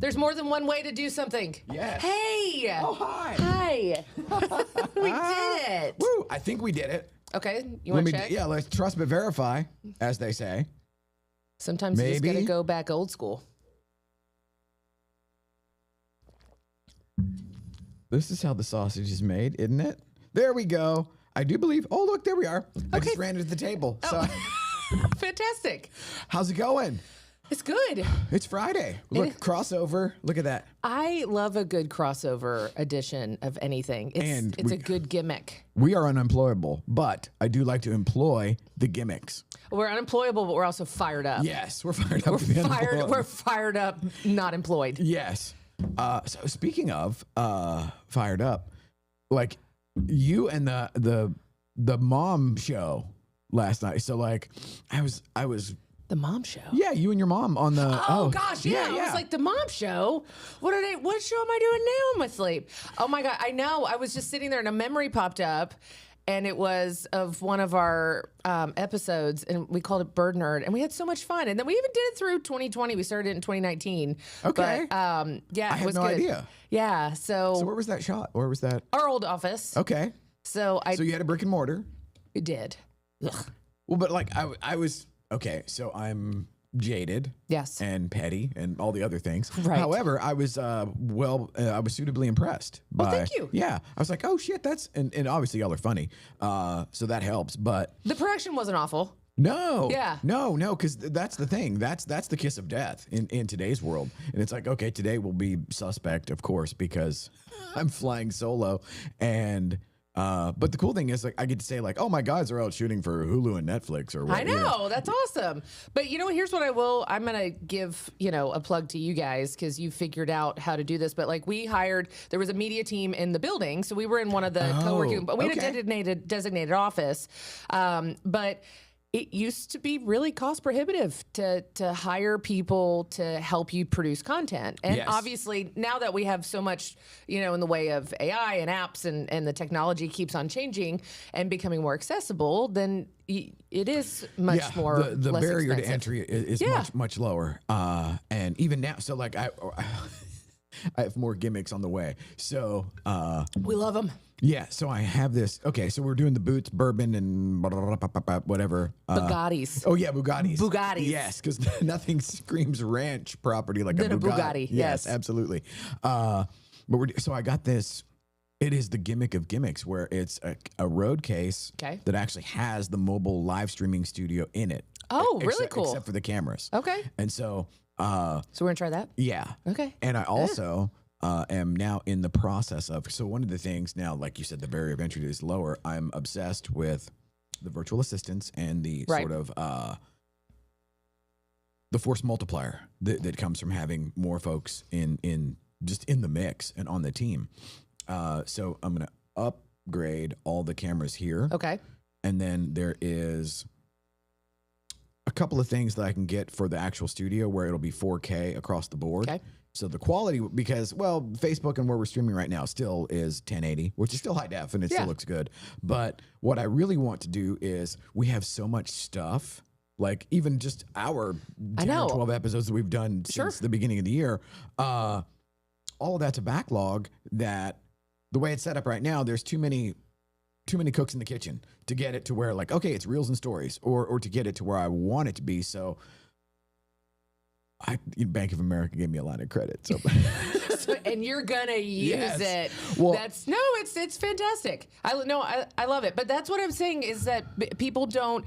There's more than one way to do something. Yes. Hey. Oh, hi. Hi. We did it. Woo! I think we did it. Okay. You want to check? Yeah, let's trust but verify, as they say. Sometimes you just got to Maybe. go back old school. This is how the sausage is made, isn't it? There we go. I do believe. Oh, look, there we are. I just ran into the table. So, Fantastic. how's it going? It's good. It's Friday. Look, crossover. Look at that. I love a good crossover edition of anything. It's a good gimmick. We are unemployable, but I do like to employ the gimmicks. We're unemployable, but we're also fired up. Yes, we're fired up. to be unemployable. We're fired up, not employed. Yes. So speaking of fired up, like you and the mom show last night. So like I was The mom show. yeah, you and your mom on the Oh gosh, yeah. I was like, the mom show? What show am I doing now in my sleep? Oh my God, I know. I was just sitting there and a memory popped up and it was of one of our episodes and we called it Bird Nerd and we had so much fun. And then we even did it through 2020. We started it in 2019. Okay. But yeah, I it had was no good. idea. Yeah. So where was that shot? Where was that? Our old office. Okay. So So you had a brick and mortar. we did. Ugh. Well, but like I was okay. So I'm jaded. Yes. And petty and all the other things. Right. However, I was I was suitably impressed by. thank you. Yeah, I was like, oh shit, and obviously y'all are funny, so that helps. But The production wasn't awful. no, Yeah. no, because that's the thing. That's the kiss of death in today's world. And it's like, okay, today will be suspect, of course, because I'm flying solo and. But the cool thing is, like, I get to say, like, oh, my guys are out shooting for Hulu and Netflix or I whatever. know. That's awesome. But here's what I'm going to give, a plug to you guys because you figured out how to do this. But like there was a media team in the building. So we were in one of the co-working, but we had a designated office. But it used to be really cost prohibitive to hire people to help you produce content. And Yes. obviously now that we have so much, in the way of AI and apps and the technology keeps on changing and becoming more accessible, then it is much more the less barrier expensive. to entry is Yeah. much lower. And even now, so like I have more gimmicks on the way. So We love them. yeah, so I have this. Okay, so we're doing the boots, bourbon, and whatever. Bugattis. Oh yeah, Bugattis. Bugattis. Yes, because nothing screams ranch property like Than a a Bugatti. Bugatti, yes. absolutely. So I got this. It is the gimmick of gimmicks, where it's a road case Okay. that actually has the mobile live streaming studio in it. Oh, really cool. Except for the cameras. Okay. And so, So we're going to try that? yeah. Okay. And I also am now in the process of, so one of the things now, like you said, the barrier of entry is lower. I'm obsessed with the virtual assistants and the Right. sort of the force multiplier that comes from having more folks in just in the mix and on the team. So I'm going to upgrade all the cameras here. Okay. And then there is a couple of things that I can get for the actual studio where it'll be 4K across the board. Okay. So the quality, because, well, Facebook and where we're streaming right now still is 1080, which is still high def and it Yeah. still looks good. But what I really want to do is we have so much stuff, like even just our 10 know. or 12 episodes that we've done Sure. since the beginning of the year. All of that's a backlog that the way it's set up right now, there's too many cooks in the kitchen to get it to where, like, okay, it's reels and stories, or to get it to where I want it to be. So Bank of America gave me a line of credit. So And you're gonna use Yes. it. Well- It's fantastic. I love it. But that's what I'm saying is that people don't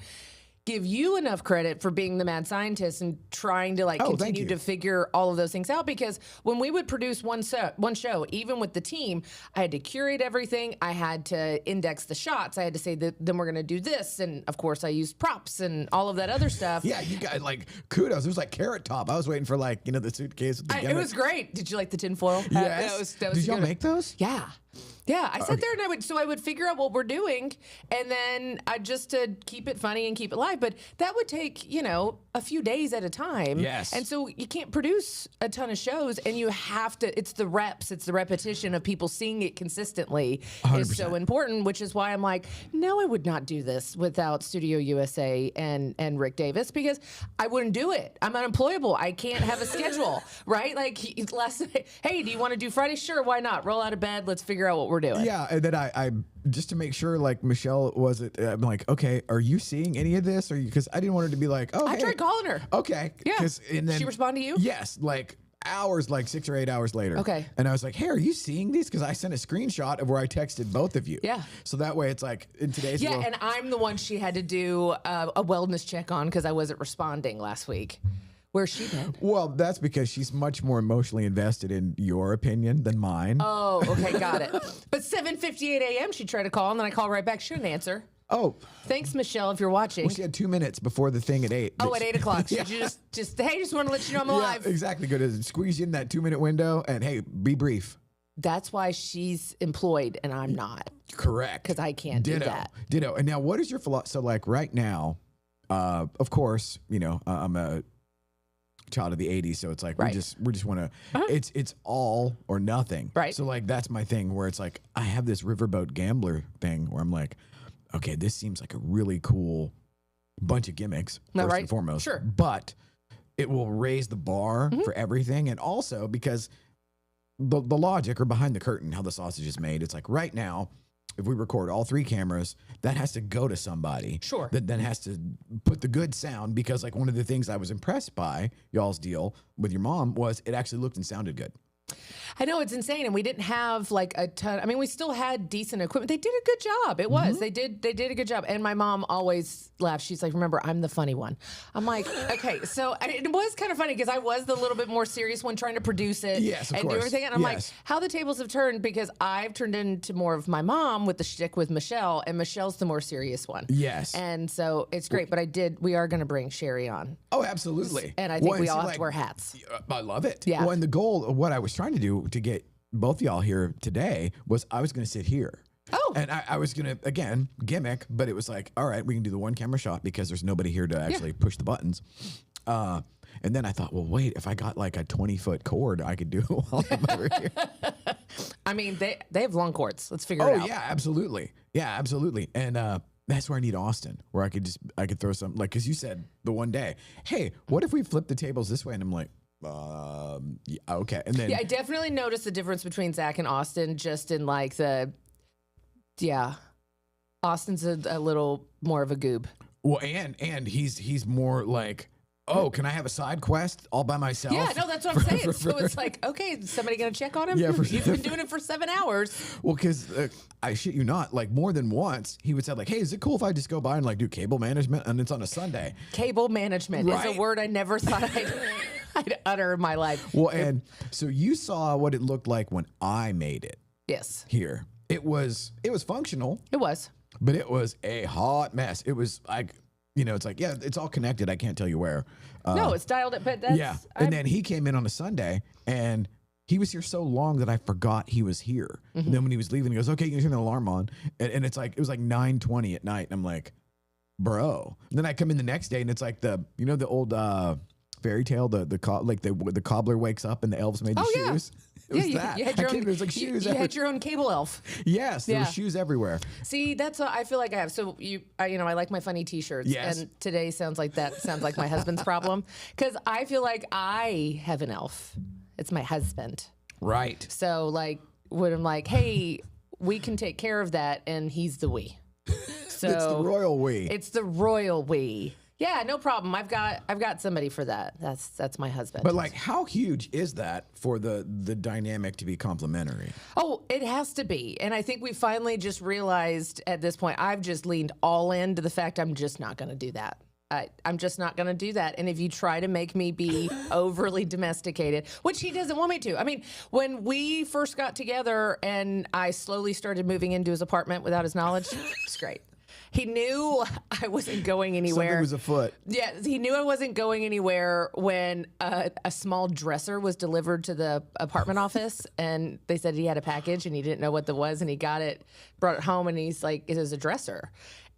give you enough credit for being the mad scientist and trying to thank continue you. to figure all of those things out. Because when we would produce one show, even with the team, I had to curate everything. I had to index the shots. I had to say that then we're gonna do this, and of course I used props and all of that other stuff. yeah, you guys, like, kudos. It was like Carrot Top. I was waiting for, like, the suitcase with the It gimmick. was great. Did you like the tinfoil? Yes. That was Did y'all good. make those? Yeah. Yeah, I sat there and I would figure out what we're doing, and then I just to keep it funny and keep it live. But that would take a few days at a time. Yes. And so you can't produce a ton of shows, and you have to. It's the reps, it's the repetition of people seeing it consistently is so important. Which is why I'm like, no, I would not do this without Studio USA and Rick Davis, because I wouldn't do it. I'm unemployable. I can't have a schedule, right? Like hey, do you want to do Friday? Sure, why not? Roll out of bed. Let's figure out what we're doing. Yeah, and then I just to make sure, like Michelle wasn't. I'm like, okay, are you seeing any of this? Or because I didn't want her to be like, oh, I hey. tried calling her. Okay, Yeah. And then She respond to you? Yes, like hours, like 6 or 8 hours later. Okay. And I was like, hey, are you seeing these? Because I sent a screenshot of where I texted both of you. Yeah. So that way, it's like in today's Yeah, world. and I'm the one she had to do a wellness check on because I wasn't responding last week. Where's she been? Well, that's because she's much more emotionally invested in your opinion than mine. Oh, okay, got it. But 7:58 a.m. she tried to call, and then I called right back. She didn't answer. Oh, Thanks, Michelle, if you're watching. well, she had 2 minutes before the thing at 8. Oh, at 8 o'clock. Should you just want to let you know I'm alive. Yeah, exactly. Go to squeeze you in that 2 minute window and hey, be brief. That's why she's employed and I'm not. Correct. Because I can't do Ditto. that. Ditto. And now, what is your philosophy? So, like right now, of course, I'm a child of the 80s, so it's like Right. we just want to. It's all or nothing. Right. So like that's my thing where it's like I have this riverboat gambler thing where I'm like, okay, this seems like a really cool bunch of gimmicks No, first right. and foremost. Sure. But it will raise the bar for everything, and also because the logic or behind the curtain, how the sausage is made, it's like right now, if we record all 3 cameras, that has to go to somebody. Sure. That then has to put the good sound, because like one of the things I was impressed by y'all's deal with your mom was it actually looked and sounded good. I know, it's insane, and we didn't have like a ton. I mean, we still had decent equipment. They did a good job. It was they did a good job. And my mom always laughs. She's like, "Remember, I'm the funny one." I'm like, okay. So it was kind of funny because I was the little bit more serious one trying to produce it Yes, of and do course. everything. And I'm like, Yes. how the tables have turned, because I've turned into more of my mom with the shtick with Michelle, and Michelle's the more serious one. Yes. And so it's great. But we are going to bring Sherry on, Oh, absolutely. and I think we see, all have like, to wear hats. I love it. Yeah. Well, and the goal of what I was trying to do to get both y'all here today was I was going to sit here. Oh. And I was going to, again, gimmick, but it was like, all right, we can do the 1 camera shot because there's nobody here to actually push the buttons. And then I thought, well, wait, if I got like a 20-foot cord, I could do while I'm over here. I mean, they have long cords. Let's figure it out. Yeah, absolutely. Yeah, absolutely. And that's where I need Austin, where I could throw something like, because you said the one day, hey, what if we flip the tables this way? And I'm like, yeah, okay. And then Yeah, I definitely noticed the difference between Zach and Austin just in like Austin's a little more of a goob. well, and he's more like, oh, can I have a side quest all by myself? Yeah, no, that's what I'm saying. So it's like, okay, is somebody going to check on him? Yeah, He's been doing it for 7 hours. Well, because I shit you not, like more than once, he would say like, hey, is it cool if I just go by and like do cable management and it's on a Sunday? Cable management is Right. a word I never thought I'd utter in my life. Well, and so you saw what it looked like when I made it Yes, here. It was functional, it was. but it was a hot mess. It was like, it's like, yeah, it's all connected. I can't tell you where. No, it's dialed it, but that's... Yeah. And then he came in on a Sunday and he was here so long that I forgot he was here. And then when he was leaving, he goes, okay, you can turn the alarm on. And it's like, it was like 9:20 at night. And I'm like, bro. And then I come in the next day and it's like the old fairy tale, the cobbler wakes up and the elves made the Oh, yeah. shoes. It was you, that. you had your I came own, in, it was like you, shoes you everywhere. had your own cable elf. Yes, there Yeah. were shoes everywhere. See, that's what I feel like I have. So I like my funny T-shirts, Yes. and today sounds like my husband's problem, because I feel like I have an elf. It's my husband. Right. So like when I'm like, hey, we can take care of that, and he's the we. So It's the royal we. It's the royal we. Yeah, no problem. I've got somebody for that. That's my husband. But like, how huge is that for the dynamic to be complementary? Oh, it has to be. And I think we finally just realized at this point, I've just leaned all in to the fact I'm just not going to do that. I'm just not going to do that. And if you try to make me be overly domesticated, which he doesn't want me to. I mean, when we first got together and I slowly started moving into his apartment without his knowledge, it's great. He knew I wasn't going anywhere. Something was afoot. Yeah, he knew I wasn't going anywhere when a small dresser was delivered to the apartment office, and they said he had a package and he didn't know what that was, and he got it, brought it home, and he's like, "It is a dresser."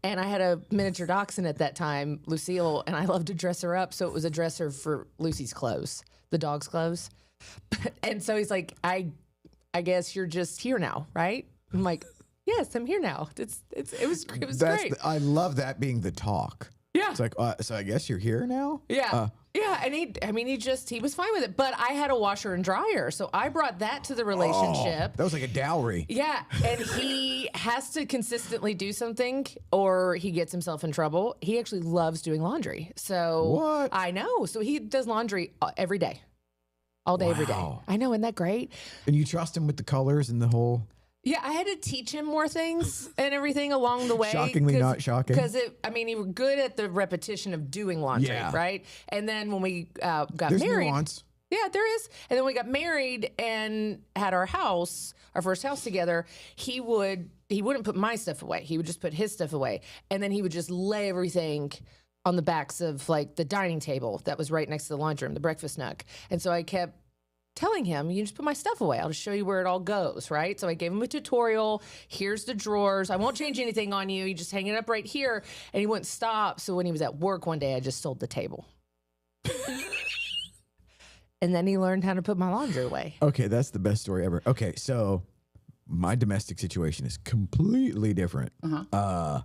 And I had a miniature dachshund at that time, Lucille, and I loved to dress her up, so it was a dresser for Lucy's clothes, the dog's clothes. And so he's like, "I guess you're just here now, right?" I'm like, "Yes, I'm here now." It was great. I love that being the talk. Yeah. It's like, so I guess you're here now? Yeah. Yeah. And he was fine with it. But I had a washer and dryer. So I brought that to the relationship. That was like a dowry. Yeah. And he has to consistently do something or he gets himself in trouble. He actually loves doing laundry. So What? I know. So he does laundry every day. All day, every day. Wow. I know. Isn't that great? And you trust him with the colors and the whole. Yeah, I had to teach him more things and everything along the way. Shockingly not shocking. Because he was good at the repetition of doing laundry, Yeah. right? And then when we got There's married, nuance. yeah, there is. And then we got married and had our first house together. He wouldn't put my stuff away. He would just put his stuff away, and then he would just lay everything on the backs of like the dining table that was right next to the laundry room, the breakfast nook. And so I kept telling him, "You just put my stuff away. I'll just show you where it all goes," right? So I gave him a tutorial. Here's the drawers. I won't change anything on you. You just hang it up right here. And he wouldn't stop. So when he was at work one day, I just sold the table. And then he learned how to put my laundry away. Okay, that's the best story ever. Okay, so my domestic situation is completely different. I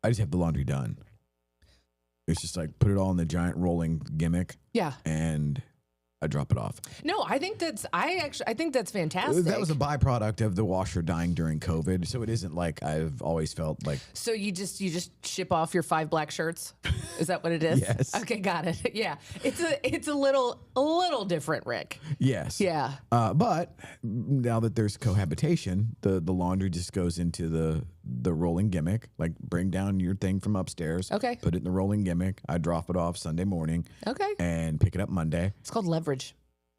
just have the laundry done. It's just like put it all in the giant rolling gimmick Yeah. and I drop it off. No, I think that's fantastic. That was a byproduct of the washer dying during COVID. So it isn't like I've always felt like. So you just ship off your 5 black shirts? Is that what it is? Yes. Okay, got it. Yeah. It's a little different, Rick. Yes. Yeah. But now that there's cohabitation, the laundry just goes into the rolling gimmick. Like bring down your thing from upstairs. Okay. Put it in the rolling gimmick. I drop it off Sunday morning. Okay. And pick it up Monday. It's called leverage.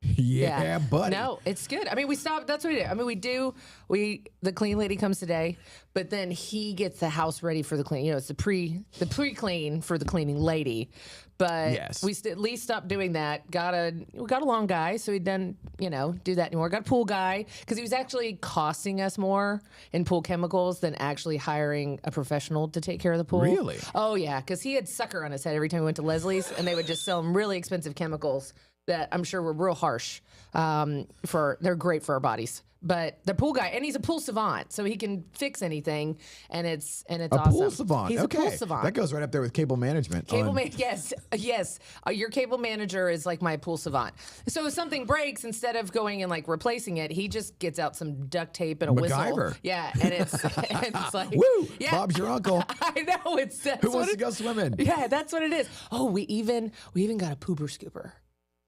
Yeah, buddy. No, it's good. I mean, we stopped. That's what we do. The clean lady comes today, but then he gets the house ready for the clean. You know, it's the pre-clean for the cleaning lady. But Yes. we at least stopped doing that. We got a lawn guy, so he doesn't, do that anymore. Got a pool guy because he was actually costing us more in pool chemicals than actually hiring a professional to take care of the pool. Really? Oh yeah, because he had sucker on his head every time we went to Leslie's, and they would just sell him really expensive chemicals that I'm sure were real harsh. They're great for our bodies. But the pool guy, and he's a pool savant, so he can fix anything, and it's A awesome. pool savant. He's okay. a pool savant. That goes right up there with cable management. Yes. Your cable manager is like my pool savant. So if something breaks, instead of going and like replacing it, he just gets out some duct tape and a MacGyver. whistle. Yeah, and it's like, Woo! yeah. Bob's your uncle. I know that's Who what wants to go swimming? Yeah, that's what it is. Oh, we even got a pooper scooper.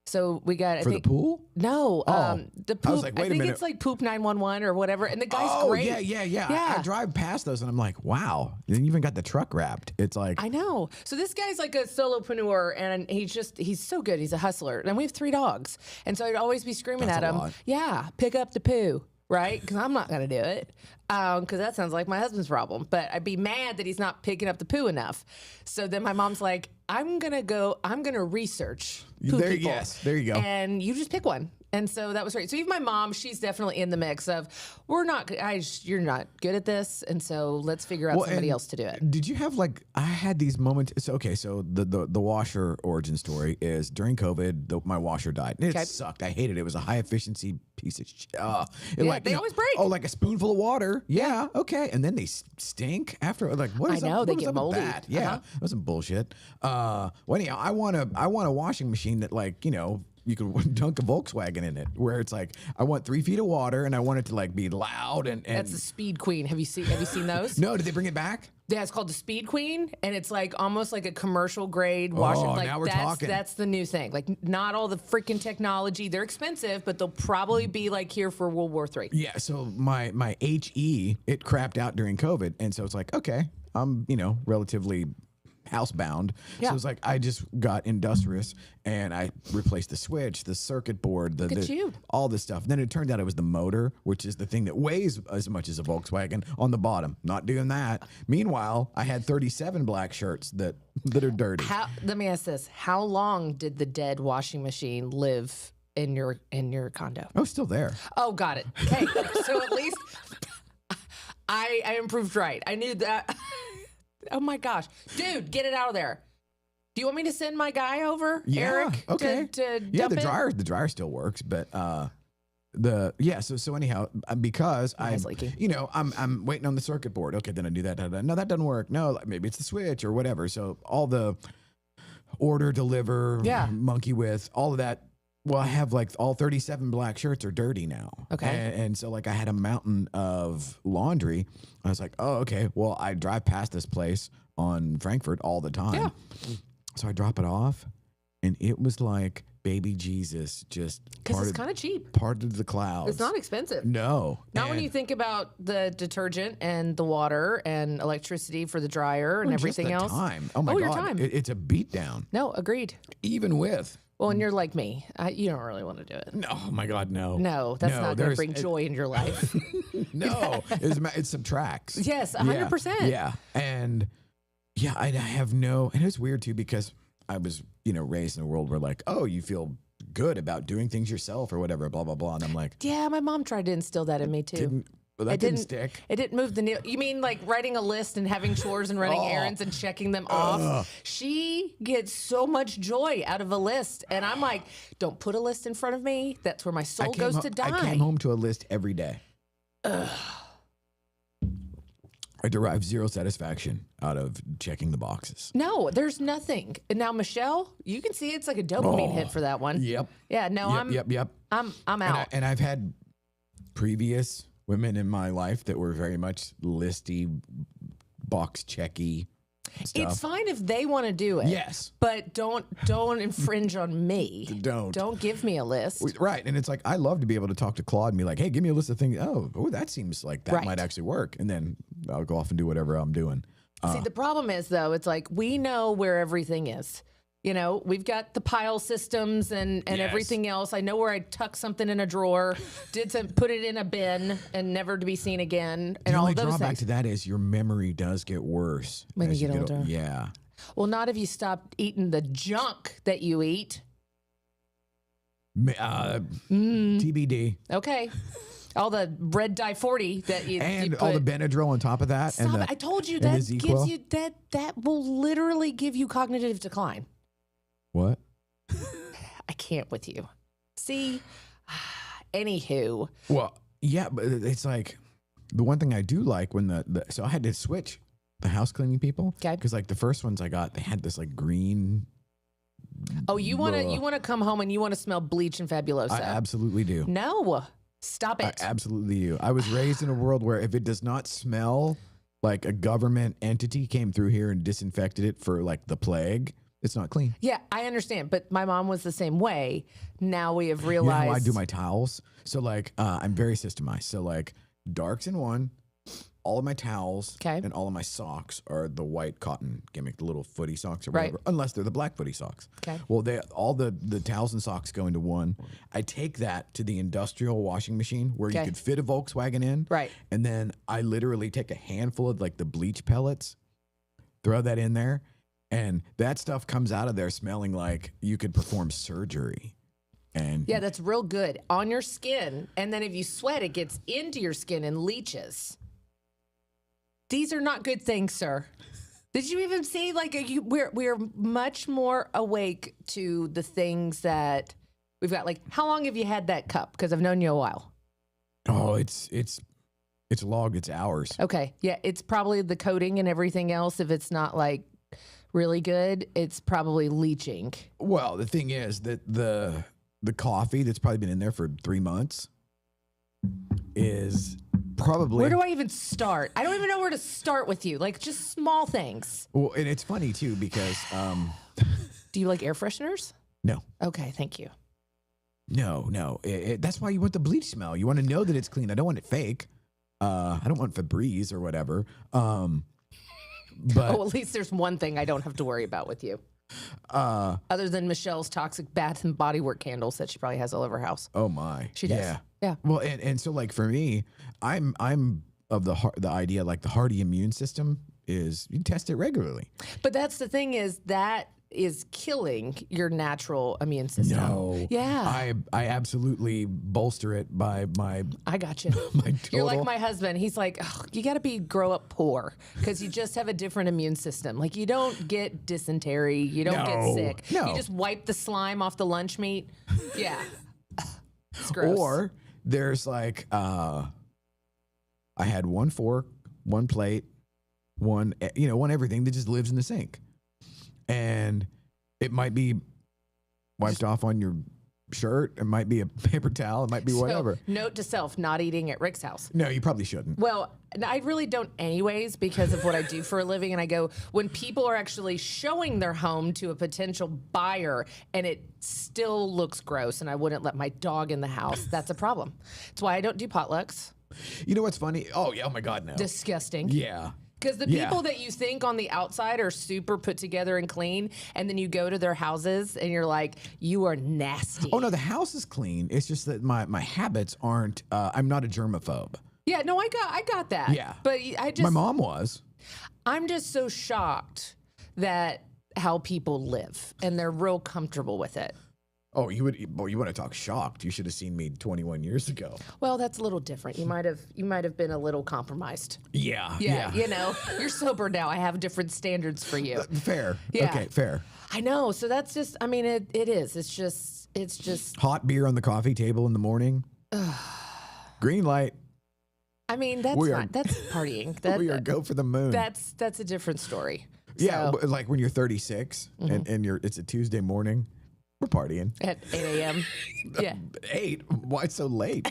So we got For the pool? No, the poop. I was like, wait a minute. It's like Poop 911 or whatever, and the guy's great. Yeah. I drive past those and I'm like, wow. You even got the truck wrapped. It's like, I know. So this guy's like a solopreneur, and he's so good. He's a hustler, and we have 3 dogs, and so I'd always be screaming That's at a him, lot. "Yeah, pick up the poo." Right? Because I'm not going to do it. Because that sounds like my husband's problem. But I'd be mad that he's not picking up the poo enough. So then my mom's like, I'm going to research poo There- people. yes, there you go. And you just pick one. And so that was great. So even my mom, she's definitely in the mix of, you're not good at this. And so let's figure out somebody and else to do it. Did you have I had these moments. So the washer origin story is during COVID, my washer died. It sucked. I hated it. It was a high efficiency piece of shit. They always break. Oh, like a spoonful of water. Yeah. Okay. And then they stink after. Like, what is I know, up? they What was get up with moldy. that? Yeah. That wasn't bullshit. Well, anyhow, I want a washing machine that you could dunk a Volkswagen in it, where it's like I want 3 feet of water and I want it to be loud and. That's the Speed Queen. Have you seen those? No, did they bring it back? Yeah, it's called the Speed Queen, and it's like almost like a commercial grade washer. Oh, now we're talking. That's the new thing. Like not all the freaking technology. They're expensive, but they'll probably be like here for World War III. Yeah, so my HE, it crapped out during COVID, and so it's like, okay, I'm relatively housebound. Yeah. So it's like I just got industrious and I replaced the switch, the circuit board, at you. all this stuff. Then it turned out it was the motor, which is the thing that weighs as much as a Volkswagen on the bottom. Not doing that. Meanwhile, I had 37 black shirts that are dirty. Let me ask this: how long did the dead washing machine live in your condo? Oh, still there. Oh, got it. Okay, so at least I improved right. I knew that. Oh my gosh, dude, get it out of there. Do you want me to send my guy over, Eric? Okay. To Yeah, dump it? the dryer still works, but so anyhow, because It's leaky. I'm waiting on the circuit board. Okay, then I do that. No, that doesn't work. No, maybe it's the switch or whatever. So all the order, deliver, Yeah. monkey with all of that. Well, I have like all 37 black shirts are dirty now. Okay. And so like I had a mountain of laundry. I was like, oh, okay. Well, I drive past this place on Frankfurt all the time. Yeah. So I drop it off and it was like baby Jesus just Because it's kind of cheap. parted the clouds. It's not expensive. No. Not when And you think about the detergent and the water and electricity for the dryer and just everything the else. time. Oh my Oh, God. your time. It's a beatdown. No, agreed. Even with. Well, and you're like me. You don't really want to do it. No, oh my God, no. No, that's not going to there's- bring joy in your life. No, it subtracts. Yes, 100%. Yeah. And yeah, I have no, and it's weird too because I was, raised in a world where like, oh, you feel good about doing things yourself or whatever, blah, blah, blah. And I'm like, Yeah, my mom tried to instill that in me too. that didn't stick. It didn't move the needle. You mean like writing a list and having chores and running errands and checking them off? She gets so much joy out of a list. And I'm like, don't put a list in front of me. That's where my soul goes to die. I came home to a list every day. I derive zero satisfaction out of checking the boxes. No, there's nothing. And now, Michelle, you can see it's like a dopamine hit for that one. Yep. Yeah, no, Yep. I'm out. And I've had previous women in my life that were very much listy, box checky stuff. It's fine if they want to do it. Yes. But don't infringe on me. Don't give me a list. Right. And it's like, I love to be able to talk to Claude and be like, hey, give me a list of things. Oh, that seems like that Right. might actually work. And then I'll go off and do whatever I'm doing. See, the problem is though, it's like we know where everything is. We've got the pile systems and Yes. everything else. I know where I tuck something in a drawer, put it in a bin, and never to be seen again, and The all only of those drawback things. to that is your memory does get worse When as you get o- older. Yeah. Well, not if you stop eating the junk that you eat. TBD. Okay. All the red dye 40 that you And you all the put. Benadryl on top of that. Stop and it. I told you and the that ZzzQuil. gives you that will literally give you cognitive decline. What? I can't with you. See? Anywho. Well, yeah, but it's like the one thing I do like when so I had to switch the house cleaning people. Okay. Because like the first ones I got, they had this like green. Oh, you want Ugh. to come home and you want to smell bleach and Fabuloso. I absolutely do. No. Stop I it. absolutely do. I was raised in a world where if it does not smell like a government entity came through here and disinfected it for like the plague, it's not clean. Yeah, I understand, but my mom was the same way. Now we have You know realized. how I do my towels? So like I'm very systemized. So like darks in one, all of my towels Okay. and all of my socks are the white cotton gimmick, the little footy socks or Right. whatever, unless they're the black footy socks. Okay. Well, all the towels and socks go into one. I take that to the industrial washing machine where you Okay. could fit a Volkswagen in. Right. And then I literally take a handful of like the bleach pellets, throw that in there, and that stuff comes out of there smelling like you could perform surgery. And Yeah, that's real good on your skin. And then if you sweat, it gets into your skin and leaches. These are not good things, sir. Did you even see we're much more awake to the things that we've got? Like, how long have you had that cup? Because I've known you a while. oh, it's logged, it's hours. Okay. Yeah, it's probably the coating and everything else. If it's not like really good, it's probably leaching. Well, the thing is that the coffee that's probably been in there for 3 months is probably Where do I even start? I don't even know where to start with you. Like, just small things. well, and it's funny too because Do you like air fresheners? no. Okay, thank you. No. That's why you want the bleach smell. You want to know that it's clean. I don't want it fake. I don't want Febreze or whatever. But Oh, at least there's one thing I don't have to worry about with you. Other than Michelle's toxic Bath and Body Work candles that she probably has all over her house. oh my, She does. Yeah. Yeah. Well, and so like for me, I'm of the idea like the hardy immune system is you test it regularly. But that's the thing is that is killing your natural immune system. No. Yeah. I absolutely bolster it by my I got you. my total. You're like my husband. He's like, "Ugh, you got to grow up poor because you just have a different immune system. Like you don't get dysentery, you don't get No. sick. No. You just wipe the slime off the lunch meat. Yeah, it's gross. Or there's like I had one fork, one plate, one everything that just lives in the sink. And it might be wiped off on your shirt. It might be a paper towel. It might be whatever. Note to self: not eating at Rick's house. No, you probably shouldn't. Well, I really don't anyways because of what I do for a living. And I go, when people are actually showing their home to a potential buyer and it still looks gross and I wouldn't let my dog in the house, that's a problem. That's why I don't do potlucks. You know what's funny? Oh, yeah. Oh, my God, no. Disgusting. Yeah. Because the Yeah. people that you think on the outside are super put together and clean, and then you go to their houses and you're like, you are nasty. Oh, no, the house is clean. It's just that my habits aren't, I'm not a germaphobe. Yeah, no, I got that. Yeah. But I just, My mom was. I'm just so shocked that how people live and they're real comfortable with it. Oh, you want to talk shocked. You should have seen me 21 years ago. Well, that's a little different. You might have been a little compromised. Yeah. Yeah, you know, you're sober now. I have different standards for you. Fair. Yeah. Okay, fair. I know. So that's just, I mean, it is. It's just, Hot beer on the coffee table in the morning. Green light. I mean, that's We are- fine. That's partying. That, We are go for the moon. that's a different story. Yeah, So, but like when you're 36 and it's a Tuesday morning, we're partying. at 8 a.m. Yeah. 8? Why so late?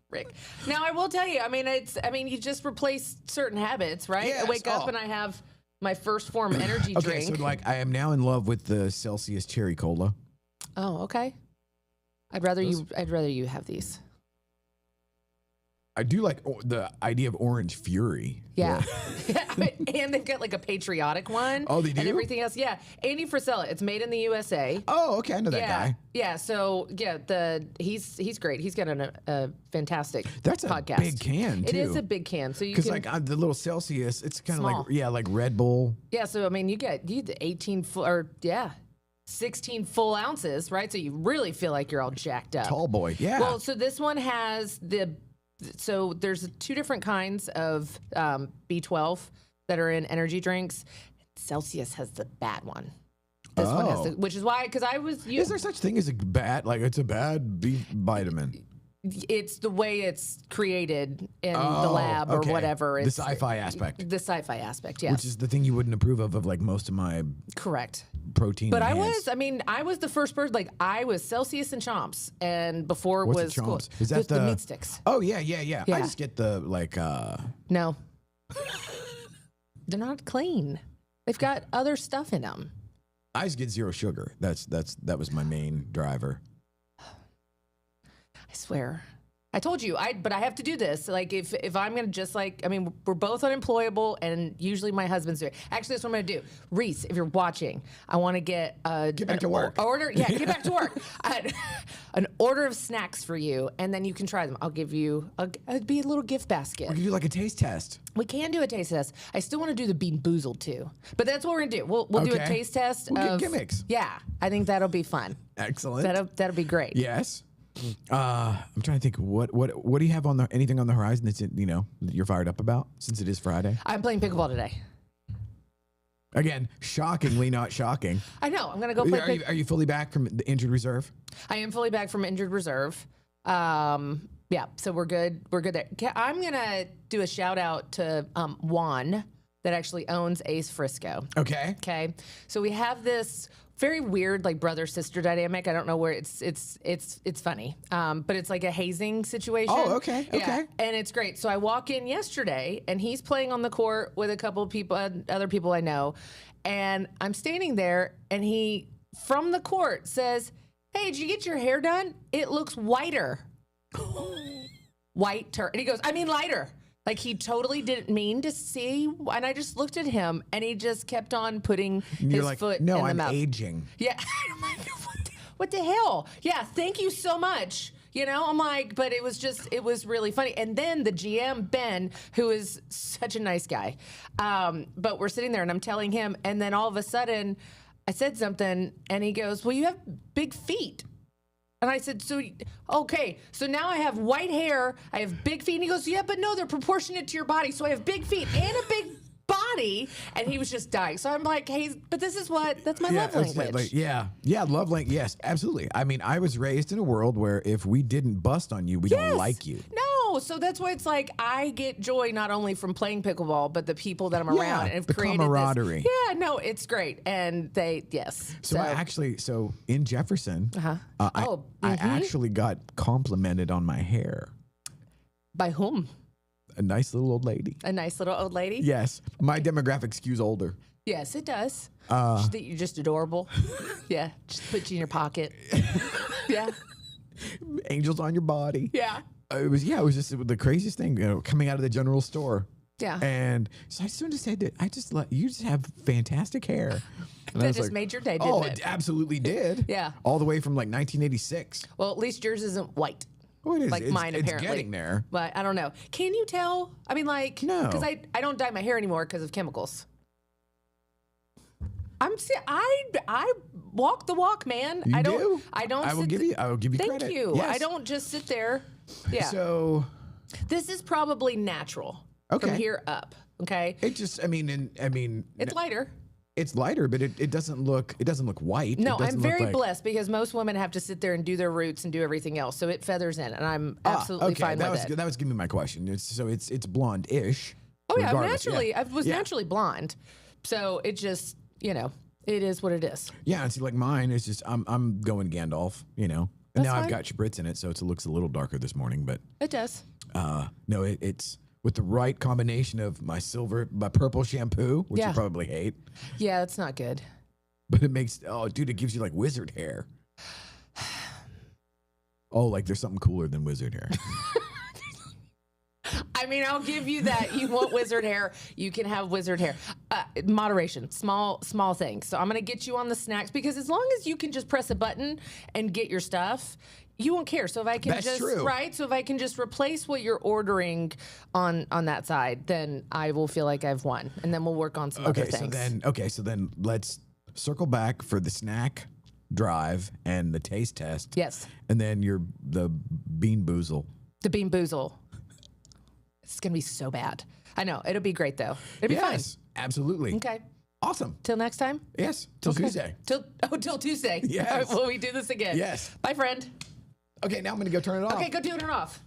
Rick. Now I will tell you, I mean, you just replace certain habits, right? Yes. I wake up Oh. and I have my first form energy Okay, drink. so like I am now in love with the Celsius Cherry Cola. Oh, okay. I'd rather you have these. I do like the idea of Orange Fury. Yeah. And they've got like a patriotic one. Oh, they do? And everything else. Yeah. Andy Frisella. It's made in the USA. Oh, okay, I know that Yeah. guy. Yeah. So yeah, he's great. He's got a fantastic That's a podcast. big can, It is too. a big can. So you Because can like the little Celsius, it's kind of Small. like Red Bull. Yeah, so I mean, you 18 full or 16 full ounces, right? So you really feel like you're all jacked up. Tall boy. Yeah. Well, so this one has so there's two different kinds of B12 that are in energy drinks. Celsius has the bad one. This one has Oh. which is why, because I was Is there such thing as a bad, like it's a bad B vitamin? it's the way it's created in the Oh, lab or okay. whatever. The It's sci-fi aspect. The sci-fi aspect, yes. Which is the thing you wouldn't approve of like most of my Correct. protein. But enhanced. I was the first person, like I was Celsius and Chomps, and before What's was the Chomps? School- Is that the meat sticks? Oh yeah. I Yeah. just get the like No. They're not clean. They've got other stuff in them. I just get zero sugar. That was my main driver. I swear. I told you, but I have to do this. Like if I'm gonna just like, I mean, we're both unemployable, and usually my husband's doing. Actually, that's what I'm gonna do. Reese, if you're watching, I want to get back to work. Order, yeah, get back to work. An order of snacks for you, and then you can try them. I'll give you it'd be a little gift basket. We could do like a taste test. We can do a taste test. I still want to do the Bean Boozled too, but that's what we're gonna do. We'll do a Okay. taste test. We'll get of gimmicks. Yeah, I think that'll be fun. Excellent. That'll be great. Yes. I'm trying to think what do you have on anything on the horizon that's that you're fired up about since it is Friday? I'm playing pickleball today. Again, shockingly not shocking. I know. I'm gonna go play. Are you fully back from the injured reserve? I am fully back from injured reserve. Yeah, so we're good. We're good there. I'm gonna do a shout out to Juan that actually owns Ace Frisco. Okay. Okay, so we have this very weird like brother sister dynamic. I don't know where it's funny, but it's like a hazing situation. Oh, okay, Yeah, okay. and it's great. So I walk in yesterday, and he's playing on the court with a couple of people, other people I know, and I'm standing there, and he from the court says, "Hey, did you get your hair done? It looks whiter." Whiter, and he goes, "I mean lighter." Like he totally didn't mean to see, and I just looked at him, and he just kept on putting And you're his like, foot no, in the I'm mouth. aging. Yeah, I'm like, what the hell? Yeah, thank you so much. You know, I'm like, but it was really funny. And then the GM, Ben, who is such a nice guy, but we're sitting there and I'm telling him, and then all of a sudden I said something and he goes, well, you have big feet. And I said, okay, so now I have white hair, I have big feet. And he goes, yeah, but no, they're proportionate to your body. So I have big feet and a big body. And he was just dying. So I'm like, hey, but that's my love language. Love language. Yes, absolutely. I mean, I was raised in a world where if we didn't bust on you, we don't like you. No, so that's why it's like I get joy not only from playing pickleball, but the people that I'm around and have the created camaraderie. this. Yeah, no, it's great. And So in Jefferson, I actually got complimented on my hair. By whom? A nice little old lady. A nice little old lady? Yes. My demographic skews older. Yes, it does. She think you're just adorable. Yeah, just put you in your pocket. Yeah. Angels on your body. Yeah. It was just the craziest thing, coming out of the general store. Yeah. And so I just said that you just have fantastic hair. And That just made your day, didn't it? It absolutely did. Yeah. All the way from like 1986. Well, at least yours isn't white. Oh, it is. Like mine, apparently. It's getting there. But I don't know. Can you tell? I mean, like, No. Because I don't dye my hair anymore because of chemicals. I walk the walk, man. You I don't. do? I don't. I will give you Thank credit. you. Yes. I don't just sit there. Yeah. So This is probably natural Okay. from here up. Okay. it just, I mean, It's lighter. it's lighter, but it doesn't look white. No, It doesn't I'm look very like- blessed because most women have to sit there and do their roots and do everything else. So it feathers in, and I'm absolutely okay. fine that with was it. That was giving me my question. It's blonde-ish. Oh yeah, regardless. I was Yeah. naturally blonde, so it just it is what it is. Yeah, and see, like mine is just I'm going Gandalf, and That's now I've fine. got spritz in it, so it looks a little darker this morning. But It does. no, it's with the right combination of my purple shampoo, which Yeah. you probably hate, Yeah, that's not good. but it gives you like wizard hair. Oh, like there's something cooler than wizard hair. I mean, I'll give you that. You want wizard hair, you can have wizard hair. Moderation, small things. So I'm gonna get you on the snacks because as long as you can just press a button and get your stuff, you won't care. So if I can That's just true. So if I can just replace what you're ordering on that side, then I will feel like I've won, and then we'll work on some other things. So then let's circle back for the snack drive and the taste test. Yes, And then the bean boozle. the Bean Boozle. It's gonna be so bad. I know it'll be great though. It'll be Yes, absolutely. fine. Okay. Awesome. Till next time. Yes. Till Tuesday. Till Tuesday. Yes. All right, will we do this again? Yes. Bye, friend. Okay, now I'm going to go turn it off. Okay, go turn it off.